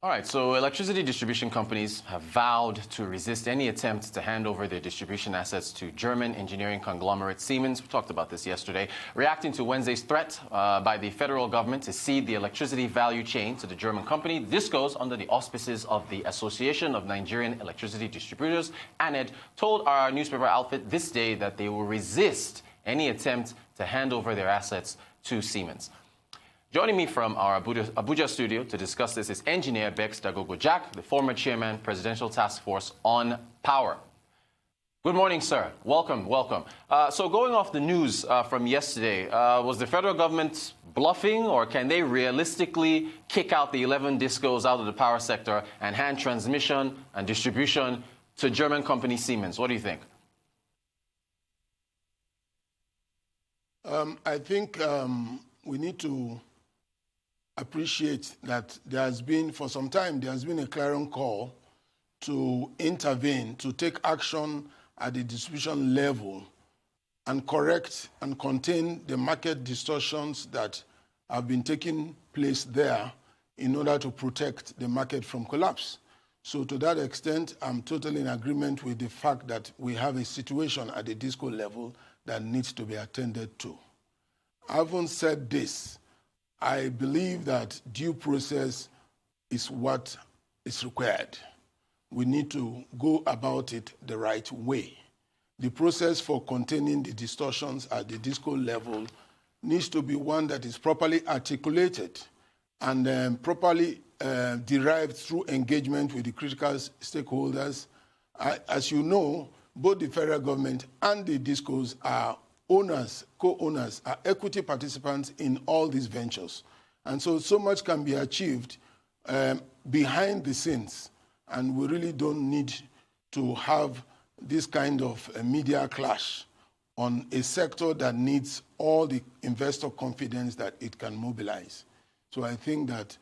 All right, so electricity distribution companies have vowed to resist any attempt to hand over their distribution assets to German engineering conglomerate Siemens. We talked about this yesterday. Reacting to Wednesday's threat by the federal government to cede the electricity value chain to the German company, this goes under the auspices of the Association of Nigerian Electricity Distributors. ANED told our newspaper outfit this day that they will resist any attempt to hand over their assets to Siemens. Joining me from our Abuja studio to discuss this is engineer Beks Dagogo Jack, the former chairman, Presidential Task Force on Power. Good morning, sir. Welcome, welcome. So going off the news from yesterday, was the federal government bluffing, or can they realistically kick out the 11 discos out of the power sector and hand transmission and distribution to German company Siemens? What do you think? I think we need to appreciate that there has been, for some time, there has been a clarion call to intervene, to take action at the distribution level and correct and contain the market distortions that have been taking place there in order to protect the market from collapse. So to that extent, I'm totally in agreement with the fact that we have a situation at the disco level that needs to be attended to. Having said this, I believe that due process is what is required. We need to go about it the right way. The process for containing the distortions at the disco level needs to be one that is properly articulated and properly derived through engagement with the critical stakeholders. As you know, both the federal government and the discos are owners, co-owners, are equity participants in all these ventures. And so much can be achieved behind the scenes. And we really don't need to have this kind of media clash on a sector that needs all the investor confidence that it can mobilize. So I think that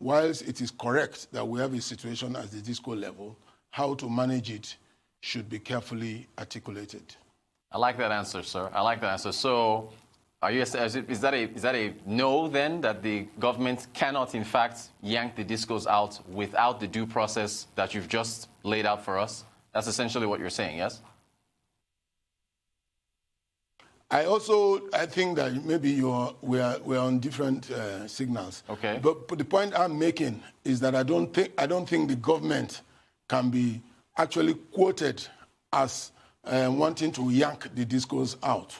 whilst it is correct that we have a situation at the disco level, how to manage it should be carefully articulated. I like that answer, sir. I like that answer. So, is that a no then, that the government cannot in fact yank the discos out without the due process that you've just laid out for us? That's essentially what you're saying, yes? I think that maybe we're on different signals. Okay. But the point I'm making is that I don't think the government can be actually quoted as wanting to yank the discos out.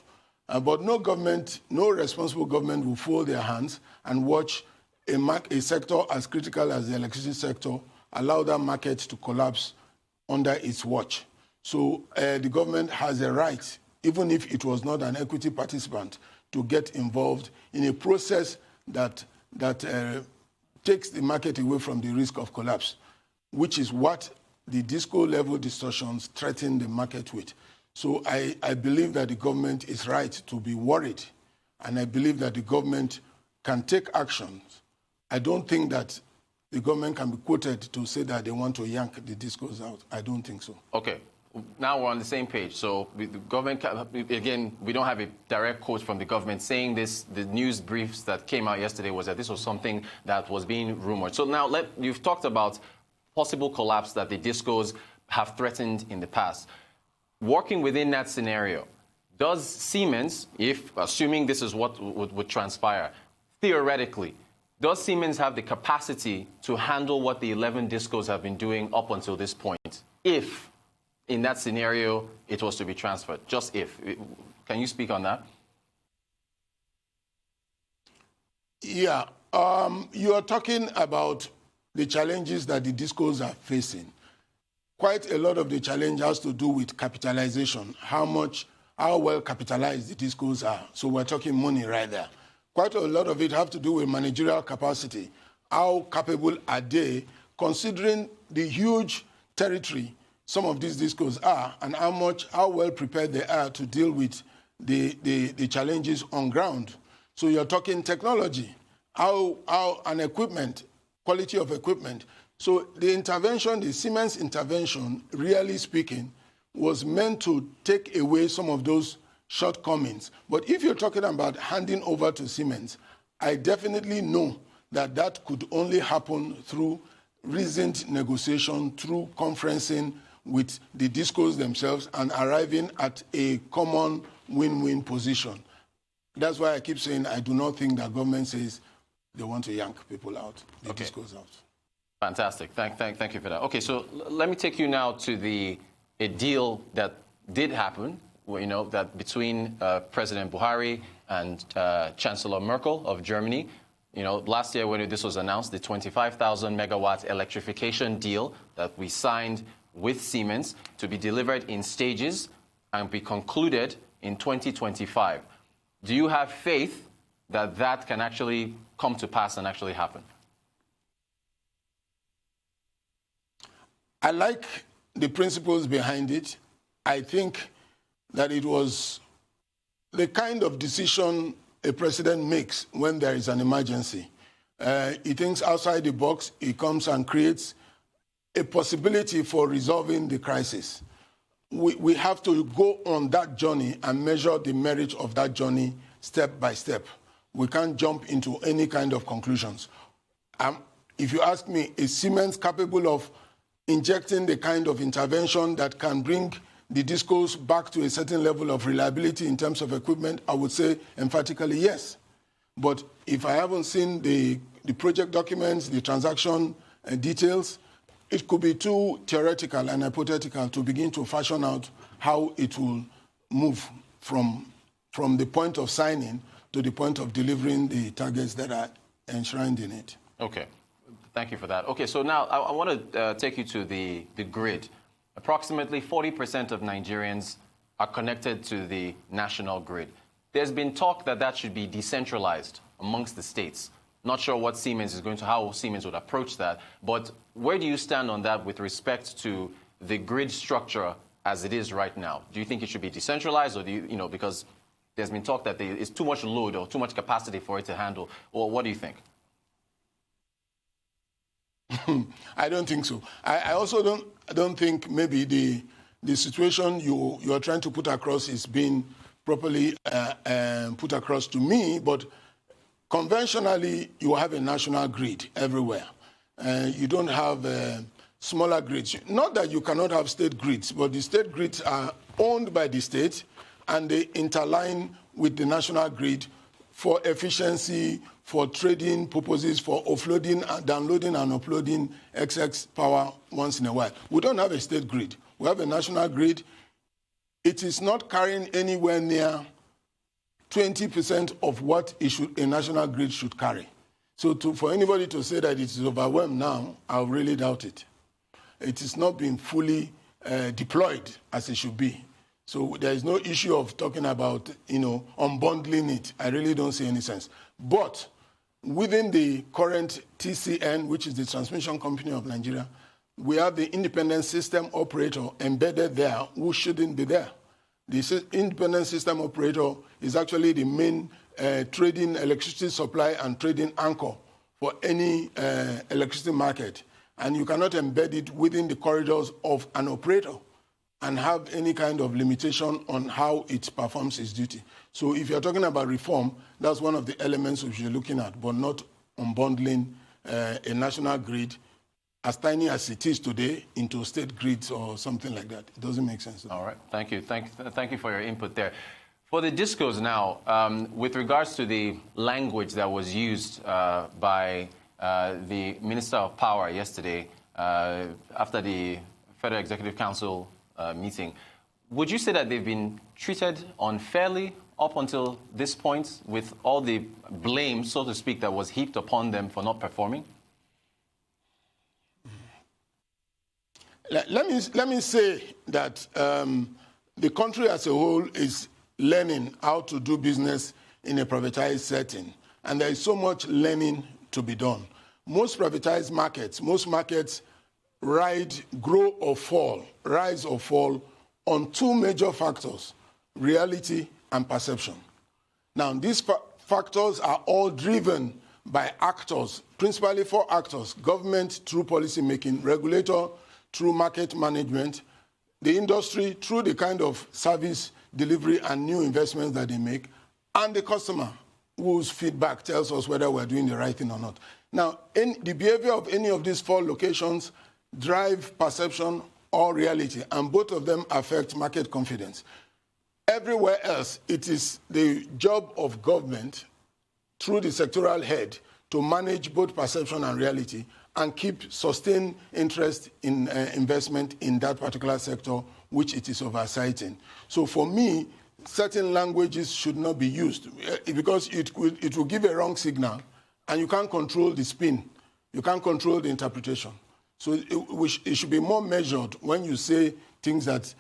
But no responsible government will fold their hands and watch a sector as critical as the electricity sector allow that market to collapse under its watch. So the government has a right, even if it was not an equity participant, to get involved in a process that takes the market away from the risk of collapse, which is what the disco level distortions threaten the market with. So I believe that the government is right to be worried, and I believe that the government can take actions. I don't think that the government can be quoted to say that they want to yank the discos out. I don't think so. Okay. Now we're on the same page. So the government, again, we don't have a direct quote from the government saying this. The news briefs that came out yesterday was that this was something that was being rumored. So now you've talked about possible collapse that the discos have threatened in the past. Working within that scenario, does Siemens, assuming this is what would transpire, theoretically, does Siemens have the capacity to handle what the 11 discos have been doing up until this point, if, in that scenario, it was to be transferred? Just if. Can you speak on that? Yeah. You are talking about the challenges that the discos are facing. Quite a lot of the challenge has to do with capitalization, how well capitalized the discos are. So we're talking money right there. Quite a lot of it have to do with managerial capacity. How capable are they, considering the huge territory some of these discos are, and how well prepared they are to deal with the challenges on ground. So you're talking technology, and equipment, quality of equipment. So the intervention, the Siemens intervention, really speaking, was meant to take away some of those shortcomings. But if you're talking about handing over to Siemens, I definitely know that could only happen through reasoned negotiation, through conferencing with the discos themselves and arriving at a common win-win position. That's why I keep saying I do not think that government says they want to yank people out, the discos out. Fantastic. Thank you for that. Okay, so let me take you now to a deal that did happen, that between President Buhari and Chancellor Merkel of Germany. Last year when this was announced, the 25,000 megawatt electrification deal that we signed with Siemens to be delivered in stages and be concluded in 2025. Do you have faith that that can actually come to pass and actually happen? I like the principles behind it. I think that it was the kind of decision a president makes when there is an emergency. He thinks outside the box. He comes and creates a possibility for resolving the crisis. We have to go on that journey and measure the merit of that journey step by step. We can't jump into any kind of conclusions. If you ask me, is Siemens capable of injecting the kind of intervention that can bring the discos back to a certain level of reliability in terms of equipment? I would say emphatically yes. But if I haven't seen the project documents, the transaction details, it could be too theoretical and hypothetical to begin to fashion out how it will move from the point of signing to the point of delivering the targets that are enshrined in it. Okay. Thank you for that. Okay, so now I want to take you to the grid. Approximately 40% of Nigerians are connected to the national grid. There's been talk that that should be decentralized amongst the states. Not sure what Siemens is how Siemens would approach that, but where do you stand on that with respect to the grid structure as it is right now? Do you think it should be decentralized, or do you, because there's been talk that there is too much load or too much capacity for it to handle, or what do you think? I don't think so. I also don't think maybe the situation you are trying to put across is being properly put across to me, but conventionally, you have a national grid everywhere. You don't have smaller grids. Not that you cannot have state grids, but the state grids are owned by the state, and they interline with the national grid for efficiency, for trading purposes, for offloading, downloading and uploading excess power once in a while. We don't have a state grid. We have a national grid. It is not carrying anywhere near 20% of what a national grid should carry. So for anybody to say that it is overwhelmed now, I really doubt it. It is not being fully deployed as it should be. So there is no issue of talking about, unbundling it. I really don't see any sense. But within the current TCN, which is the Transmission Company of Nigeria, we have the independent system operator embedded there who shouldn't be there. The independent system operator is actually the main trading electricity supply and trading anchor for any electricity market. And you cannot embed it within the corridors of an operator and have any kind of limitation on how it performs its duty. So if you're talking about reform, that's one of the elements which you're looking at, but not unbundling a national grid as tiny as it is today into state grids or something like that. It doesn't make sense. All right. Thank you. Thank you for your input there. For the discos now, with regards to the language that was used by the Minister of Power yesterday after the Federal Executive Council meeting, would you say that they've been treated unfairly up until this point with all the blame, so to speak, that was heaped upon them for not performing? Let me say that the country as a whole is learning how to do business in a privatized setting, and there is so much learning to be done. Most privatized markets, grow or fall, rise or fall on two major factors, reality and perception. Now, these factors are all driven by actors, principally four actors: government through policy making, regulator through market management, the industry through the kind of service delivery and new investments that they make, and the customer whose feedback tells us whether we're doing the right thing or not. Now, the behavior of any of these 4 locations drive perception or reality, and both of them affect market confidence. Everywhere else, it is the job of government through the sectoral head to manage both perception and reality and keep sustained interest in investment in that particular sector which it is oversighting. So for me, certain languages should not be used because it will give a wrong signal, and you can't control the spin. You can't control the interpretation. So it should be more measured when you say things that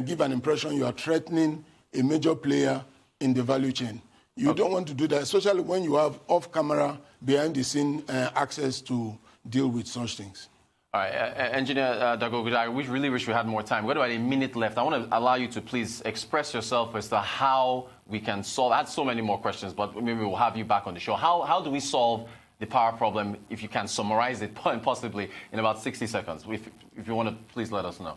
give an impression you are threatening a major player in the value chain. You don't want to do that, especially when you have off-camera, behind-the-scene access to deal with such things. All right, Engineer Dagogo Jack, we really wish we had more time. We've got about a minute left. I want to allow you to please express yourself as to how we can solve. I had so many more questions, but maybe we'll have you back on the show. How do we solve the power problem, if you can summarize it possibly in about 60 seconds? If you want to, please let us know.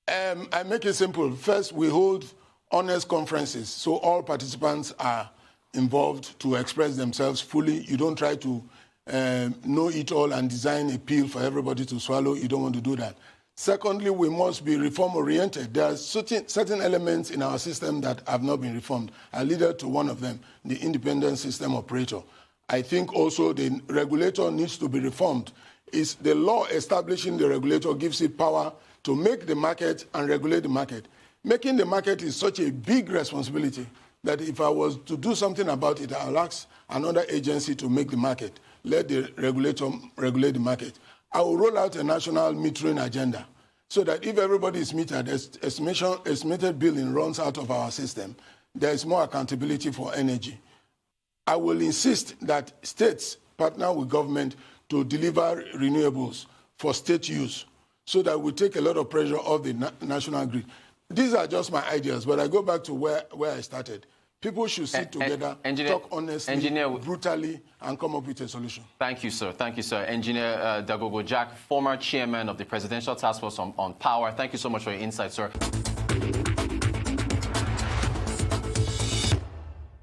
I make it simple. First, we hold honest conferences, so all participants are involved to express themselves fully. You don't try to know it all and design a pill for everybody to swallow. You don't want to do that. Secondly, we must be reform-oriented. There are certain elements in our system that have not been reformed. I alluded to one of them, the independent system operator. I think also the regulator needs to be reformed. It's the law establishing the regulator gives it power to make the market and regulate the market. Making the market is such a big responsibility that if I was to do something about it, I'll ask another agency to make the market. Let the regulator regulate the market. I will roll out a national metering agenda so that if everybody is metered, estimated billing runs out of our system, there is more accountability for energy. I will insist that states partner with government to deliver renewables for state use so that we take a lot of pressure off the national grid. These are just my ideas, but I go back to where I started. People should sit together, talk honestly, brutally, and come up with a solution. Thank you, sir. Thank you, sir. Engineer Dagogo Jack, former chairman of the Presidential Task Force on Power. Thank you so much for your insight, sir.